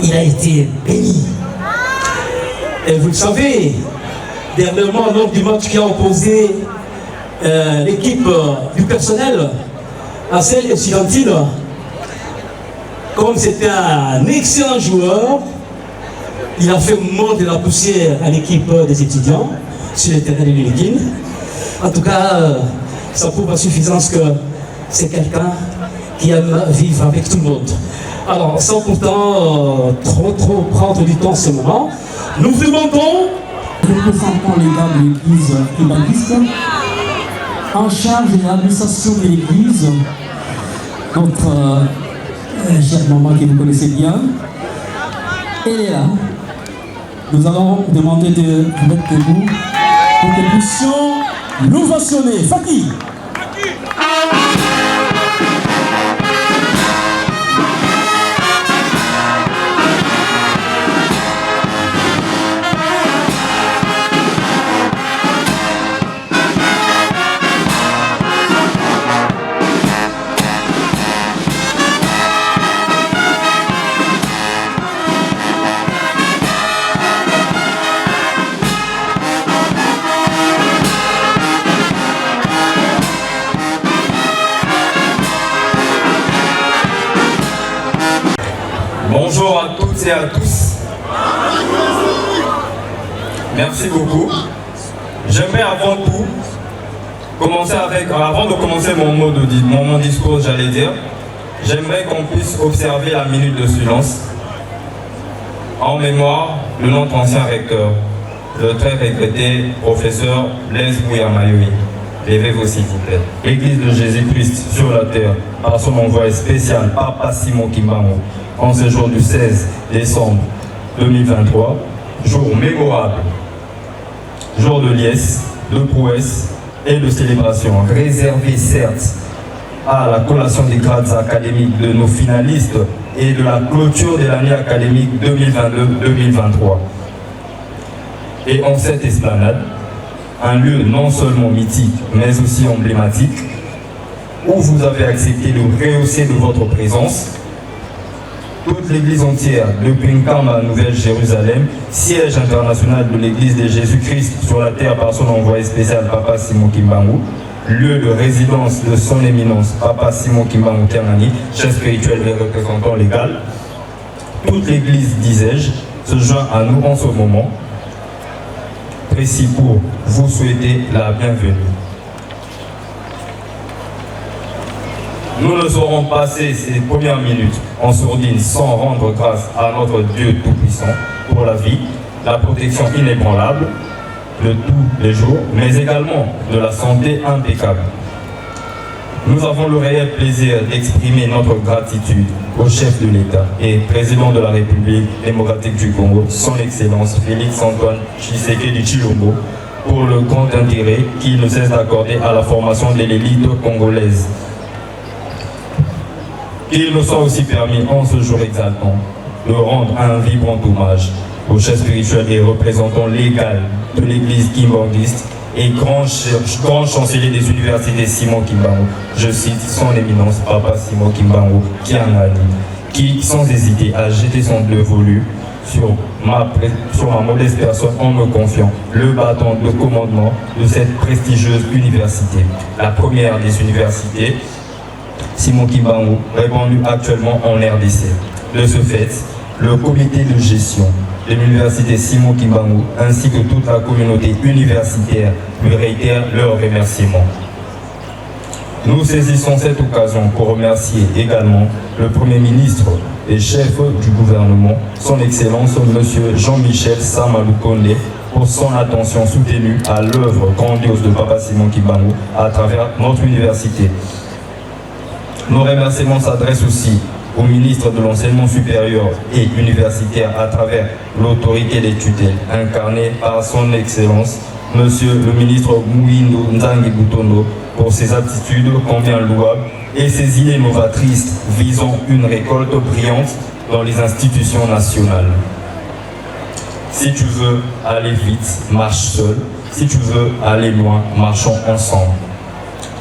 il a été béni. Et vous le savez, dernièrement, lors du match qui a opposé l'équipe du personnel à celle étudiantine, comme c'était un excellent joueur, il a fait monter la poussière à l'équipe des étudiants sur le terrain de l'Unéguine. En tout cas, ça prouve à suffisance que c'est quelqu'un qui aime vivre avec tout le monde. Alors, sans pourtant trop prendre du temps ce moment, nous vous demandons... Représentant légal de l'église évangéliste, en charge de l'administration de l'église, notre chère maman que vous connaissez bien, elle est là. Nous allons demander de vous mettre debout pour que nous puissions nous ovationner. Fatih. Bonjour à toutes et à tous. Merci beaucoup. J'aimerais avant tout commencer avant de commencer mon discours, j'allais dire, j'aimerais qu'on puisse observer la minute de silence en mémoire de notre ancien recteur, le très regretté professeur Blaise Bouya-Mayoui. Levez-vous s'il vous plaît. L'Église de Jésus-Christ sur la terre, par son envoyé spécial, Papa Simon Kimbangu, en ce jour du 16 décembre 2023, jour mémorable, jour de liesse, de prouesse et de célébration, réservé certes à la collation des grades académiques de nos finalistes et de la clôture de l'année académique 2022-2023. Et en cette esplanade, un lieu non seulement mythique, mais aussi emblématique, où vous avez accepté de rehausser de votre présence toute l'église entière, de Pinkam à Nouvelle-Jérusalem, siège international de l'église de Jésus-Christ sur la terre par son envoyé spécial Papa Simon Kimbangu, lieu de résidence de son éminence Papa Simon Kimbangu Termani, chef spirituel et représentant légal. Toute l'église, disais-je, se joint à nous en ce moment, précis pour vous souhaiter la bienvenue. Nous ne saurons passer ces premières minutes en sourdine sans rendre grâce à notre Dieu Tout-Puissant pour la vie, la protection inébranlable de tous les jours, mais également de la santé impeccable. Nous avons le réel plaisir d'exprimer notre gratitude au chef de l'État et président de la République démocratique du Congo, son Excellence Félix-Antoine Tshisekedi Tshilombo, pour le grand intérêt qu'il ne cesse d'accorder à la formation de l'élite congolaise. Qu'il nous soit aussi permis en ce jour exaltant de rendre un vibrant hommage au chef spirituel et représentant légal de l'église kimbanguiste et grand chancelier des universités Simon Kimbangu, je cite son éminence Papa Simon Kimbangu Kiangani, qui sans hésiter a jeté son bleu volu sur ma modeste personne en me confiant le bâton de commandement de cette prestigieuse université, la première des universités Simon Kimbangu, répandu actuellement en RDC. De ce fait, le comité de gestion de l'université Simon Kimbangu ainsi que toute la communauté universitaire lui réitère leurs remerciements. Nous saisissons cette occasion pour remercier également le Premier ministre et chef du gouvernement, son Excellence M. Jean-Michel Samalou Kondé, pour son attention soutenue à l'œuvre grandiose de Papa Simon Kimbangu à travers notre université. Nos remerciements s'adressent aussi au ministre de l'Enseignement supérieur et universitaire à travers l'autorité des tutelles, incarnée par son Excellence, Monsieur le ministre Mouindo Nzangi Butondo, pour ses aptitudes combien louables et ses idées novatrices visant une récolte brillante dans les institutions nationales. Si tu veux aller vite, marche seul. Si tu veux aller loin, marchons ensemble.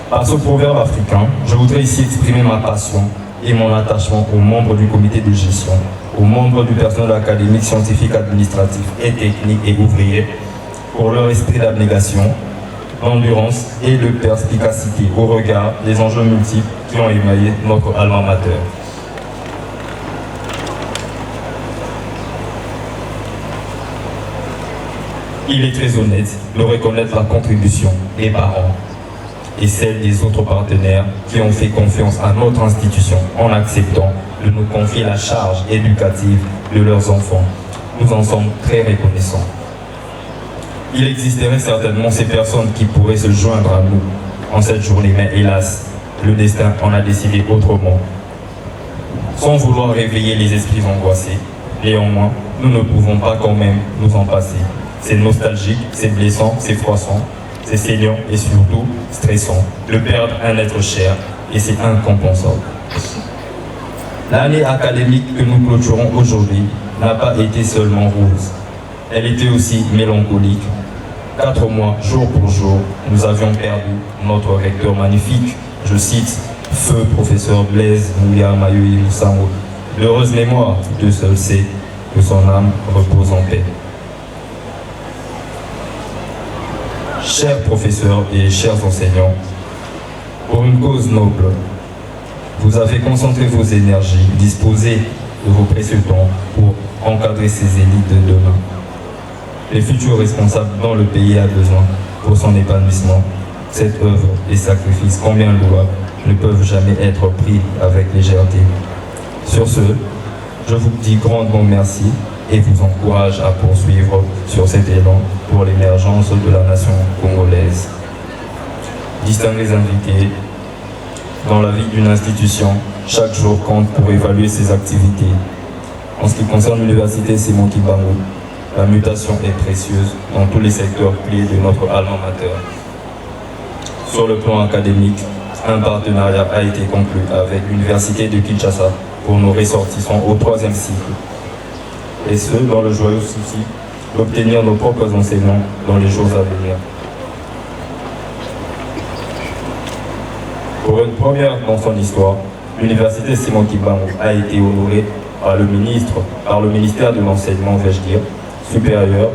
Par ce proverbe africain, je voudrais ici exprimer ma passion et mon attachement aux membres du comité de gestion, aux membres du personnel académique, scientifique, administratif et technique et ouvrier pour leur esprit d'abnégation, d'endurance et de perspicacité au regard des enjeux multiples qui ont émaillé notre alma mater. Il est très honnête de reconnaître la contribution des parents et celle des autres partenaires qui ont fait confiance à notre institution en acceptant de nous confier la charge éducative de leurs enfants. Nous en sommes très reconnaissants. Il existerait certainement ces personnes qui pourraient se joindre à nous en cette journée, mais hélas, le destin en a décidé autrement. Sans vouloir réveiller les esprits angoissés, néanmoins, nous ne pouvons pas quand même nous en passer. C'est nostalgique, c'est blessant, c'est froissant, c'est saignant et surtout stressant de perdre un être cher et c'est incompensable. L'année académique que nous clôturons aujourd'hui n'a pas été seulement rose. Elle était aussi mélancolique. 4 mois, jour pour jour, nous avions perdu notre recteur magnifique, je cite, feu professeur Blaise Mouya Mayoui Moussango. L'heureuse mémoire, Dieu seul sait, que son âme repose en paix. Chers professeurs et chers enseignants, pour une cause noble, vous avez concentré vos énergies, disposé de vos précieux temps pour encadrer ces élites de demain. Les futurs responsables dont le pays a besoin pour son épanouissement, cette œuvre et sacrifices, combien louables, ne peuvent jamais être pris avec légèreté. Sur ce, je vous dis grandement merci et vous encourage à poursuivre sur cet élan pour l'émergence de la nation congolaise. Distingués invités, dans la vie d'une institution, chaque jour compte pour évaluer ses activités. En ce qui concerne l'université Simon Kimbangu, la mutation est précieuse dans tous les secteurs clés de notre alma mater. Sur le plan académique, un partenariat a été conclu avec l'Université de Kinshasa pour nos ressortissants au 3e cycle. Et ce, dans le joyeux souci d'obtenir nos propres enseignants dans les jours à venir. Pour une première dans son histoire, l'Université Simon Kimbangu a été honorée par le ministère de l'Enseignement, vais-je dire, supérieur,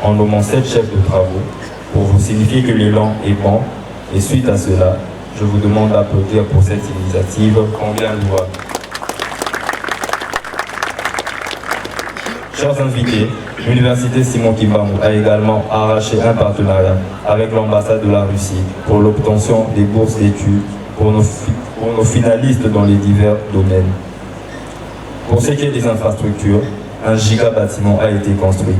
en nommant 7 chefs de travaux, pour vous signifier que l'élan est bon, et suite à cela, je vous demande d'applaudir pour cette initiative combien louable. Chers invités, l'Université Simon Kimbangu a également arraché un partenariat avec l'ambassade de la Russie pour l'obtention des bourses d'études pour nos finalistes dans les divers domaines. Pour ce qui est des infrastructures, un giga-bâtiment a été construit.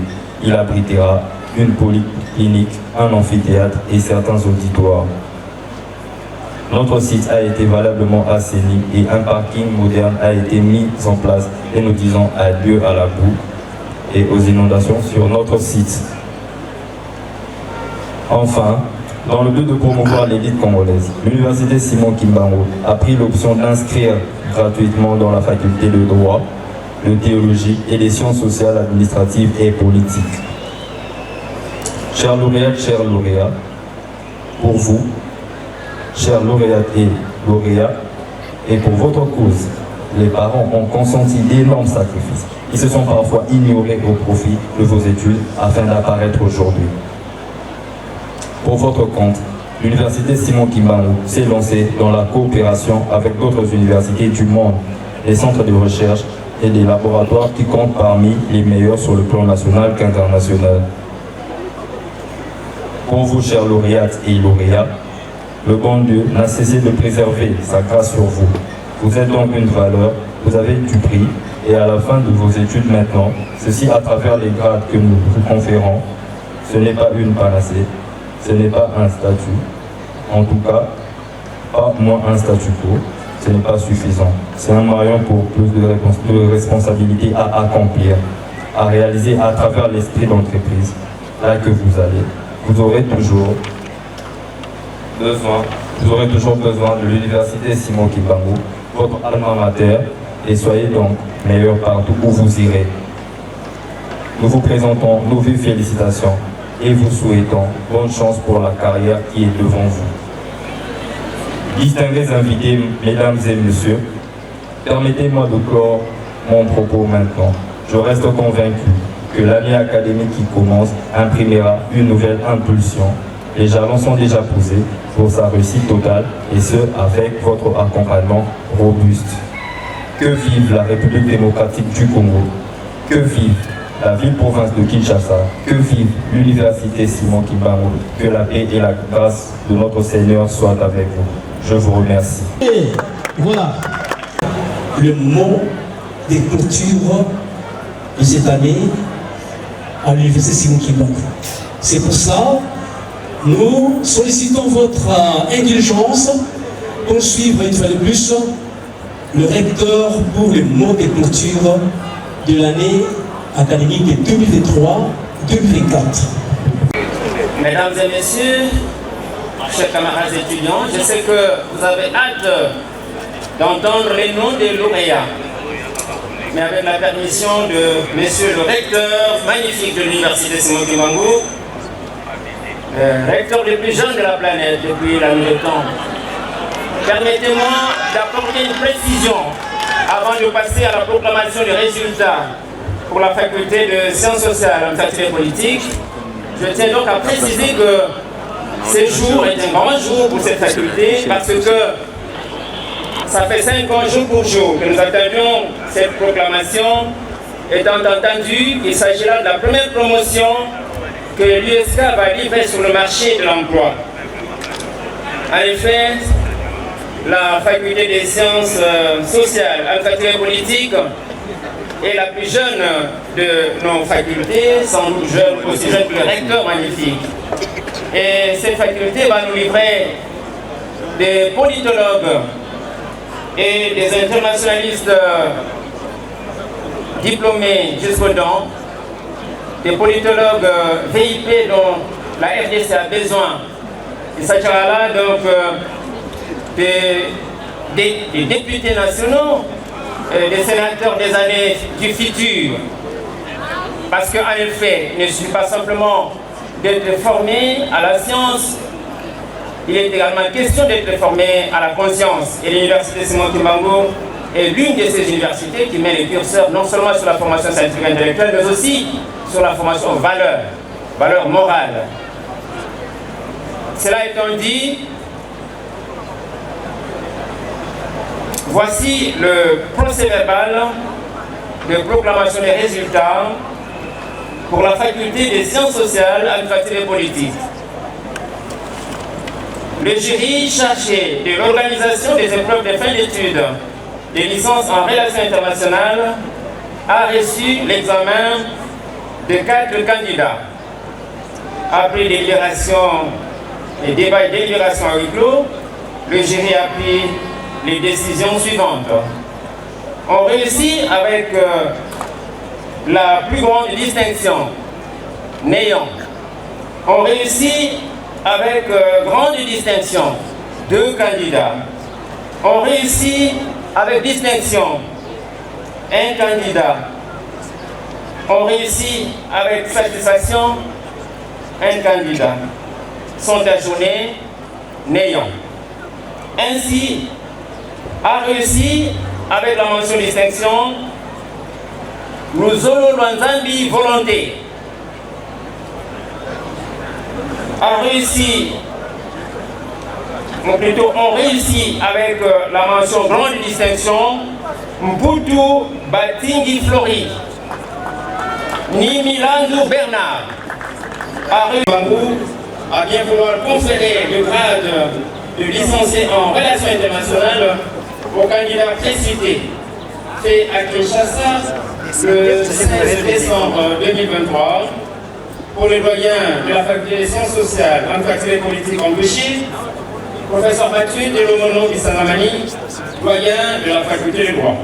Il abritera une polyclinique, un amphithéâtre et certains auditoires. Notre site a été valablement assaini et un parking moderne a été mis en place et nous disons adieu à la boue et aux inondations sur notre site. Enfin, dans le but de promouvoir l'élite congolaise, l'Université Simon Kimbangu a pris l'option d'inscrire gratuitement dans la faculté de droit, de théologie et des sciences sociales, administratives et politiques. Chers lauréats, pour vous, chers lauréates et lauréats, et pour votre cause, les parents ont consenti d'énormes sacrifices. Ils se sont parfois ignorés au profit de vos études afin d'apparaître aujourd'hui. Pour votre compte, l'Université Simon Kimbangu s'est lancée dans la coopération avec d'autres universités du monde, des centres de recherche et des laboratoires qui comptent parmi les meilleurs sur le plan national qu'international. Pour vous, chers lauréates et lauréats, le bon Dieu n'a cessé de préserver sa grâce sur vous. Vous êtes donc une valeur, vous avez du prix, et à la fin de vos études maintenant, ceci à travers les grades que nous vous conférons, ce n'est pas une panacée, ce n'est pas un statut, en tout cas, pas moins un statu quo, ce n'est pas suffisant. C'est un moyen pour plus de responsabilités à accomplir, à réaliser à travers l'esprit d'entreprise, là que vous allez. Vous aurez toujours besoin de l'Université Simon Kimbangu, votre alma mater, et soyez donc meilleurs partout où vous irez. Nous vous présentons nos vives félicitations et vous souhaitons bonne chance pour la carrière qui est devant vous. Distingués invités, mesdames et messieurs, permettez-moi de clore mon propos maintenant. Je reste convaincu que l'année académique qui commence imprimera une nouvelle impulsion. Les jalons sont déjà posés pour sa réussite totale et ce, avec votre accompagnement robuste. Que vive la République démocratique du Congo. Que vive la ville-province de Kinshasa. Que vive l'université Simon Kimbangu. Que la paix et la grâce de notre Seigneur soient avec vous. Je vous remercie. Et voilà le mot de clôture de cette année à l'université Simon Kimbangu. C'est pour ça nous sollicitons votre indulgence pour suivre une fois de plus le recteur pour le mot de clôture de l'année académique 2023-2024. Mesdames et messieurs, chers camarades étudiants, je sais que vous avez hâte d'entendre les noms des lauréats. Mais avec la permission de monsieur le recteur magnifique de l'université Simon Kimbangu, recteur le plus jeune de la planète depuis la nuit des temps. Permettez-moi d'apporter une précision avant de passer à la proclamation des résultats pour la faculté de sciences sociales, administratives et politiques. Je tiens donc à préciser que ce jour est un grand jour pour cette faculté parce que ça fait 5 ans jour pour jour que nous attendions cette proclamation, étant entendu qu'il s'agit là de la première promotion que l'USK va livrer sur le marché de l'emploi. En effet, la faculté des sciences sociales, administratives et politiques est la plus jeune de nos facultés, sans doute jeune, aussi jeune que le recteur magnifique. Et cette faculté va nous livrer des politologues et des internationalistes diplômés jusqu'aux dents, des politologues VIP dont la RDC a besoin. Il s'agira là donc des députés nationaux, des sénateurs des années du futur. Parce qu'en effet, il ne suffit pas simplement d'être formé à la science, il est également question d'être formé à la conscience. Et l'université Simon Kimbangu est l'une de ces universités qui met les curseurs non seulement sur la formation scientifique et intellectuelle, mais aussi sur la formation aux valeurs morales. Cela étant dit, voici le procès-verbal de proclamation des résultats pour la faculté des sciences sociales, administratives et politiques. Le jury chargé de l'organisation des épreuves de fin d'études des licences en relations internationales a reçu l'examen de 4 candidats. Après délibération et débat et délibération à huis clos, le jury a pris les décisions suivantes. On réussit avec la plus grande distinction, néant. On réussit avec grande distinction, 2 candidats. On réussit avec distinction, 1 candidat. On réussit avec satisfaction, 1 candidat. Sont ajournés, néant. Ainsi, a réussi avec la mention distinction, Luzolo Lwanzambi Volonté. A réussi, ou plutôt on réussit avec la mention grande distinction, Mputu Batingi Flori, Nimilandu Bernard. A bien vouloir conférer le grade de licencié en relations internationales au candidat précité, fait à Kinshasa le 16 décembre 2023 pour le doyen de la faculté des sciences sociales, administratives et politiques en Bouchie, professeur Mathieu Delomono Bissanamani, doyen de la faculté de droit.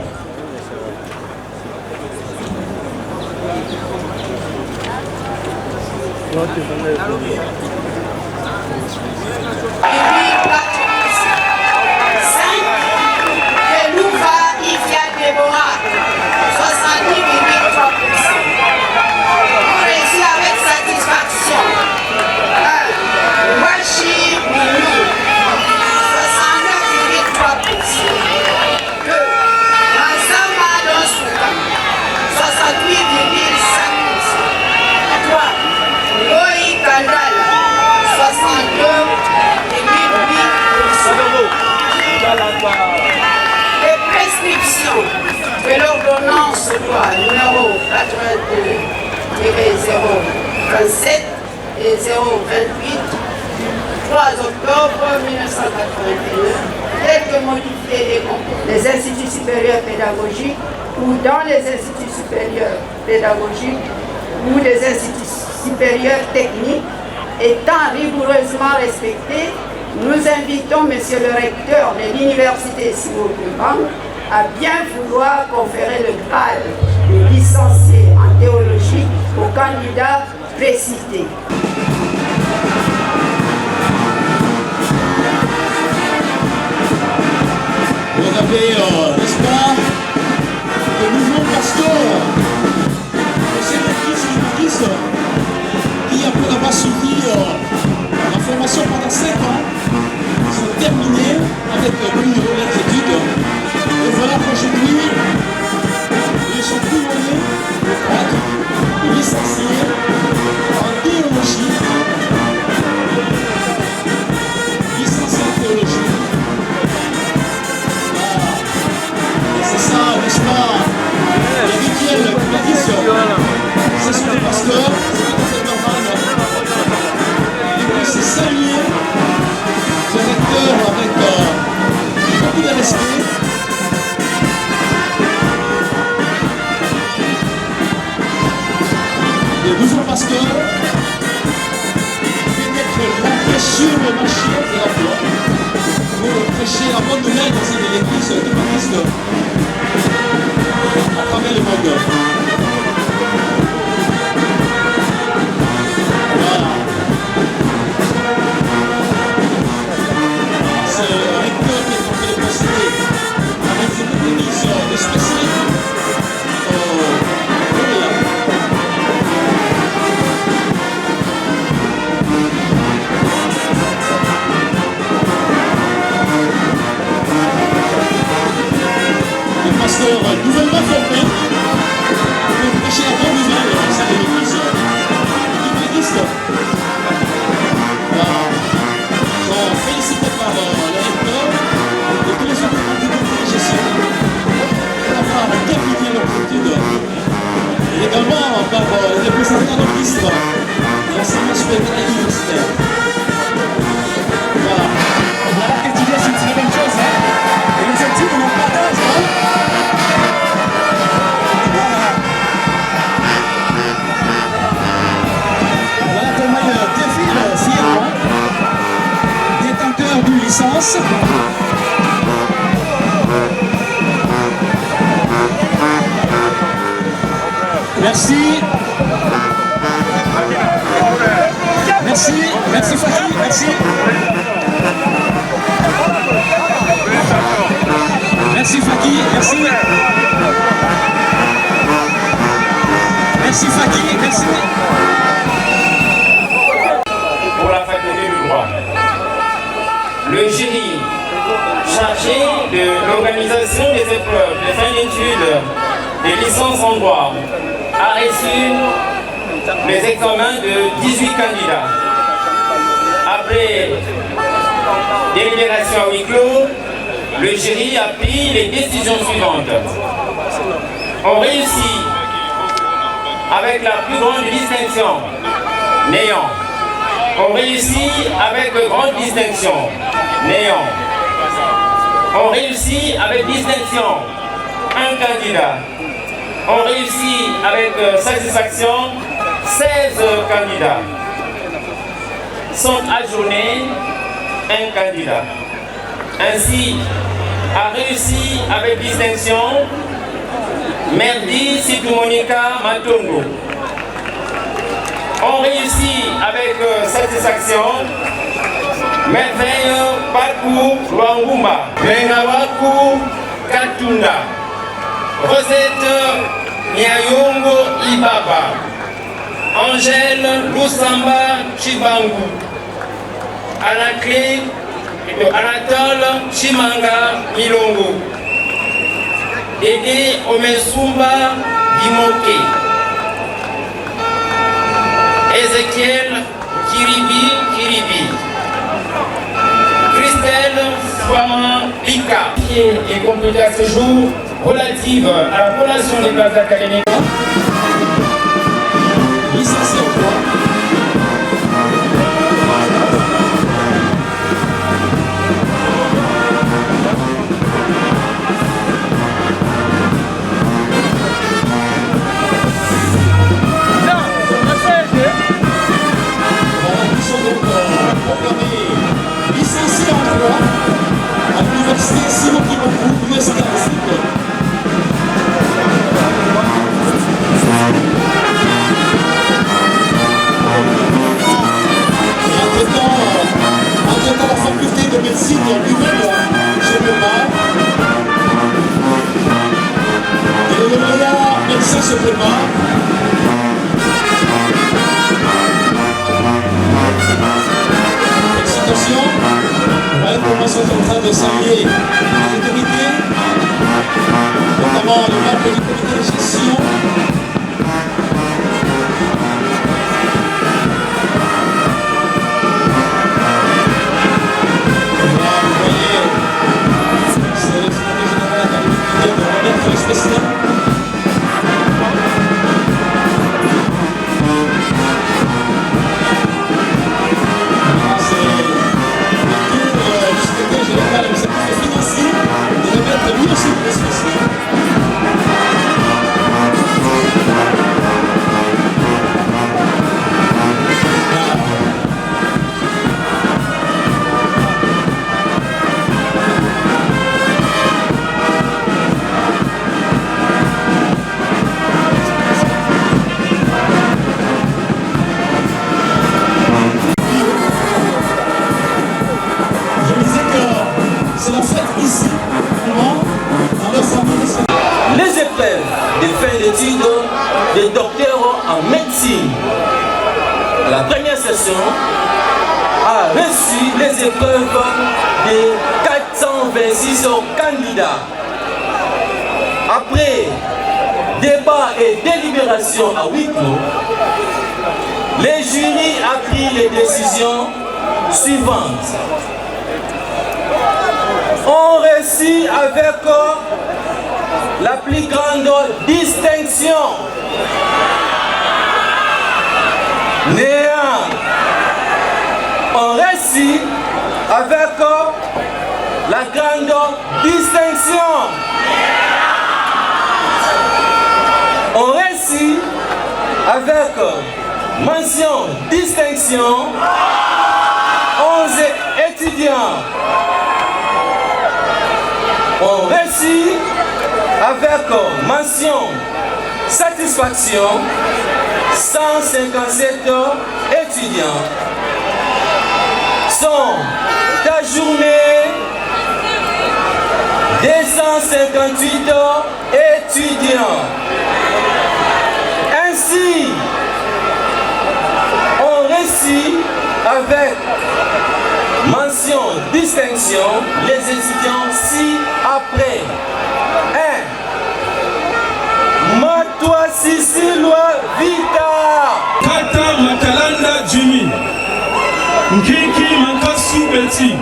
loi numéro 82-027 et 028 3 octobre 1981, tel que modifié des instituts supérieurs pédagogiques ou dans les instituts supérieurs pédagogiques ou des instituts supérieurs techniques, étant rigoureusement respectés, nous invitons Monsieur le recteur de l'Université Simon Kimbangu à bien vouloir conférer le grade de licencié en théologie au candidat précité. Vous avez, n'est-ce pas, de nouveaux pasteurs au sein de l'Église qui, après avoir suivi la formation pendant 5 ans, sont terminés avec plus de leurs études. Et voilà qu'aujourd'hui, ils sont couronnés au grade de licencié en théologie. Licencié en théologie. C'est ça, n'est-ce pas? Les rituels qui me disent, ce sont des pasteurs, c'est tout à fait normal. Et puis c'est saluer le recteur avec beaucoup de respect. Les nouveaux pasteurs viennent d'être rentrés sur le marché de l'emploi pour prêcher la bonne nouvelle dans une église de baptiste à travers le monde. Voilà. C'est le recteur qui est en train de procéder avec une église de spécialité. Pasteur nouvellement formé pour prêcher la bonne nouvelle au sein de l'église adventiste. Donc, félicité par le recteur et tous les autres candidats de gestion pour avoir terminé leur étude. Et également par les représentants de ministre de l'enseignement supérieur universitaire. Voilà. Voilà que tu dis, c'est une bonne chose. Hein? Et les études n'ont pas d'âge. Voilà comment il défile fièrement, détenteur d'une licence. Merci. Merci, merci Faki, merci. Merci Faki, merci. Merci Faki, merci. Pour la faculté du droit, le jury chargé de l'organisation des épreuves de fin d'études des licences en droit a reçu les examens de 18 candidats. Après délibération à huis clos, le jury a pris les décisions suivantes. On réussit avec la plus grande distinction, néant. On réussit avec grande distinction, néant. On réussit avec distinction, un candidat. On réussit avec satisfaction, 16 candidats. Sont ajournés, un candidat. Ainsi, a réussi avec distinction Merdi Situmonika Matongo. On réussit avec satisfaction Merveille Paku Luangumba, Bengawaku Katunda, Rosette Nyayongo Ibaba, Angèle Lusamba Chibangu, à la clé de Anatole Chimanga Milongo, Dédé Omesumba Dimoke, Ezekiel Kiribi, Christelle Fama Pika. Et complété à ce jour, relative à la relation des classes académiques. Licencié en droit. Licencié en droit à l'université Simon Kimbangu, l'USK. Entre-temps, la faculté de médecine nouvelle se prépare. Et le lauréat médecin se prépare. Félicitations. On va être en train de saluer les autorités, notamment les membres du comité de gestion. Les épreuves de fin d'études des docteurs en médecine. La première session a reçu les épreuves de 426 candidats. Après débat et délibération à huis clos, les jurys ont pris les décisions suivantes. On réussit avec la plus grande distinction. Néant. On réussit avec la grande distinction. On réussit avec mention distinction 11 étudiants. On réussit avec mention satisfaction 157 étudiants. Sont ajournés 258 étudiants. Ainsi, on réussit avec mention distinction les étudiants ci-après. 1. Matwa Sisilwa Vita. Kata Makalanda Jimmy. Nkiki Mankasu Beti.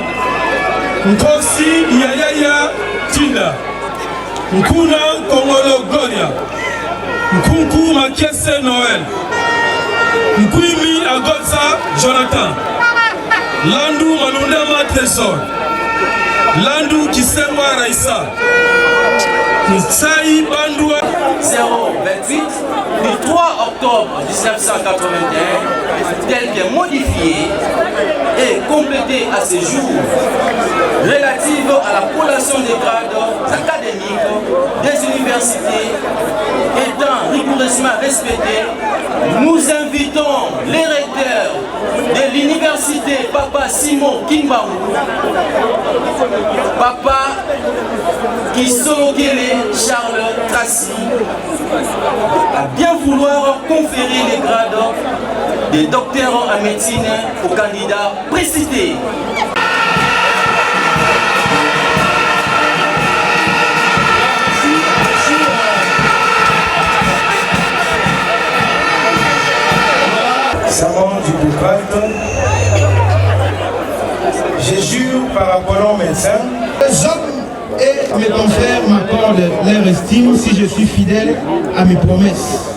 Nkosi Yayaya Tinda. Nkuna Kongolo Gloria. Nkunku Makiese Noël. Nkwimi Agodza Jonathan. Landu Malundama Trésor. Landu Kisemwa Raissa. Nsaï Bandoua 028 du 3 octobre 1981, tel que modifié et complété à ce jour, relative à la collation des grades académiques des universités étant rigoureusement respectée, nous invitons les recteurs de l'université Papa Simon Kimbangu, Papa Kisolokele Charles Tracy, à bien vouloir conférer les grades de docteur en médecine aux candidats précités. Serment d'Hippocrate. Je jure par Apollon médecin. Les hommes et mes confrères m'accordent leur estime si je suis fidèle à mes promesses.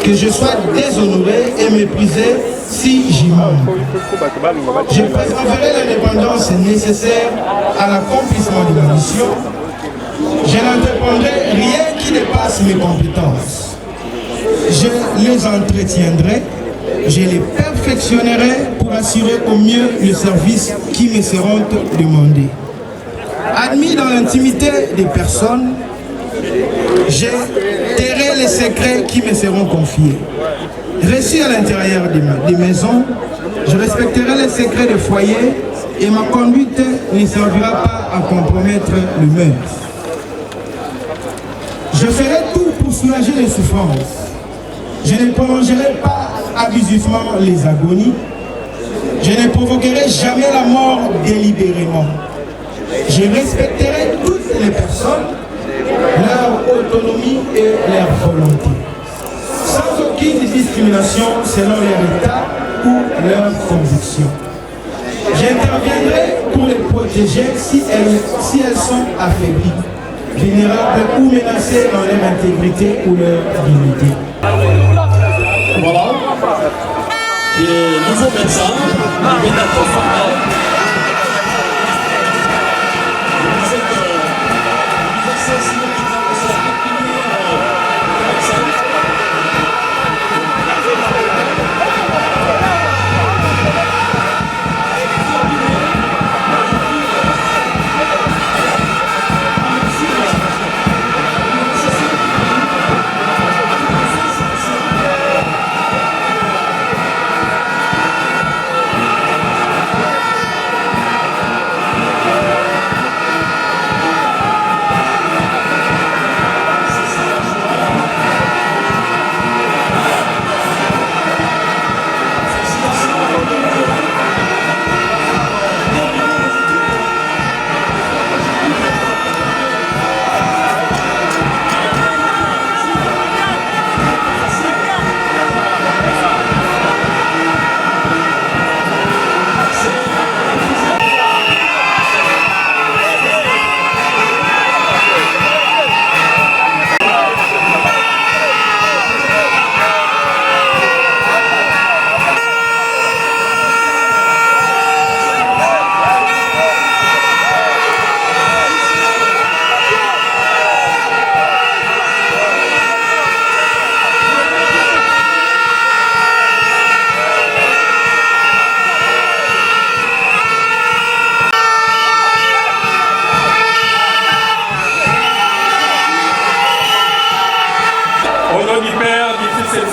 Que je sois déshonoré et méprisé si j'y manque. Je préserverai l'indépendance nécessaire à l'accomplissement de ma mission. Je n'entreprendrai rien qui dépasse mes compétences. Je les entretiendrai, je les perfectionnerai pour assurer au mieux le service qui me seront demandés. Admis dans l'intimité des personnes, je tairai les secrets qui me seront confiés. Reçu à l'intérieur des maisons, je respecterai les secrets des foyers et ma conduite ne servira pas à compromettre le meurtre. Je ferai tout pour soulager les souffrances. Je ne prolongerai pas abusivement les agonies. Je ne provoquerai jamais la mort délibérément. Je respecterai toutes les personnes, leur autonomie et leur volonté, sans aucune discrimination selon leur état ou leur conviction. J'interviendrai pour les protéger si elles sont affaiblies, vulnérables ou menacées dans leur intégrité ou leur dignité. Voilà. Et nouveau médecin,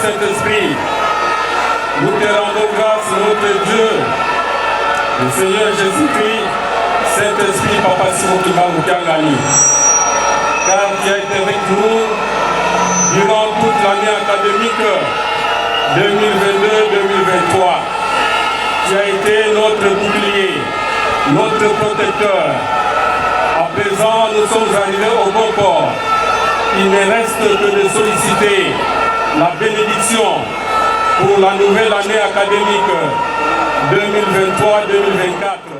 Saint-Esprit, nous te rendons grâce, notre Dieu, le Seigneur Jésus-Christ, Saint-Esprit, Papa Simokima Moukangani, car tu as été avec nous durant toute l'année académique 2022-2023. Tu as été notre bouclier, notre protecteur. À présent, nous sommes arrivés au bon port. Il ne reste que de solliciter la bénédiction pour la nouvelle année académique 2023-2024.